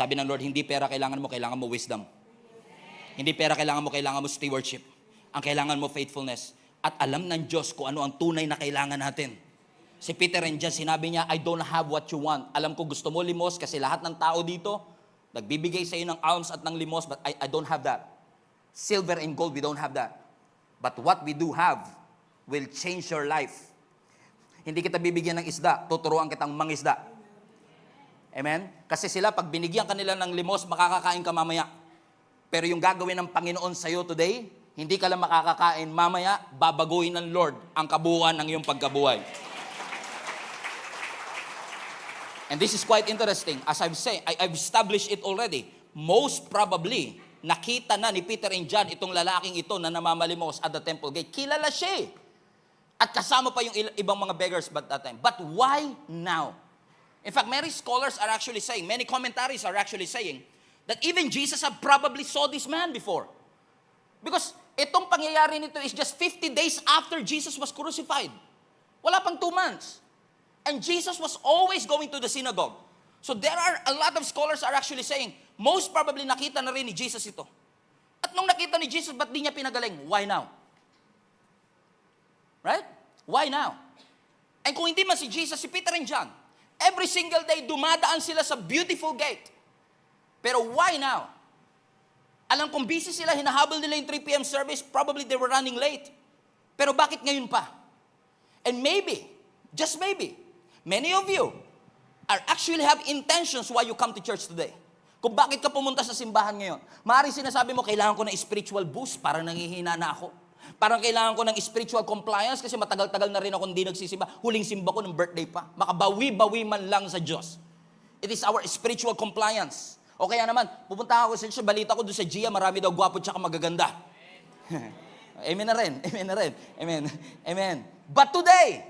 Sabi ng Lord, hindi pera kailangan mo wisdom. Hindi pera kailangan mo stewardship. Ang kailangan mo faithfulness. At alam ng Diyos kung ano ang tunay na kailangan natin. Si Peter and John, sinabi niya, I don't have what you want. Alam ko gusto mo limos kasi lahat ng tao dito, nagbibigay sa iyo ng alms at ng limos, but I don't have that. Silver and gold, we don't have that. But what we do have will change your life. Hindi kita bibigyan ng isda, tuturuan kitang mangisda. Amen? Kasi sila, pag binigyan kanila ng limos, makakakain ka mamaya. Pero yung gagawin ng Panginoon sa iyo today, hindi ka lang makakakain, mamaya, babaguhin ng Lord ang kabuuan ng iyong pagkabuhay. And this is quite interesting. As I've said, I've established it already. Most probably, nakita na ni Peter and John itong lalaking ito na namamalimos at the temple gate. Kilala siya. At kasama pa yung ibang mga beggars by that time. But why now? In fact, many scholars are actually saying, many commentaries are actually saying, that even Jesus had probably saw this man before. Because itong pangyayari nito is just 50 days after Jesus was crucified. Wala pang 2 months. And Jesus was always going to the synagogue. So there are a lot of scholars are actually saying, most probably nakita na rin ni Jesus ito. At nung nakita ni Jesus, ba't di niya pinagaling? Why now? Right? Why now? And kung hindi man si Jesus, si Peter and John, every single day, dumadaan sila sa beautiful gate. Pero why now? Alam kong busy sila, hinahabol nila yung 3 p.m. service, probably they were running late. Pero bakit ngayon pa? And maybe, just maybe, many of you are actually have intentions why you come to church today. Kung bakit ka pumunta sa simbahan ngayon. Maaaring sinasabi mo, kailangan ko ng spiritual boost, parang nangihina na ako. Parang kailangan ko ng spiritual compliance kasi matagal-tagal na rin ako hindi nagsisimba. Huling simba ko ng birthday pa. Makabawi-bawi man lang sa Diyos. It is our spiritual compliance. O kaya naman, pupunta ako sa Diyos, balita ko doon sa Gia, marami daw gwapo tsaka magaganda. Amen na rin. Amen na rin. Amen. Amen. But today,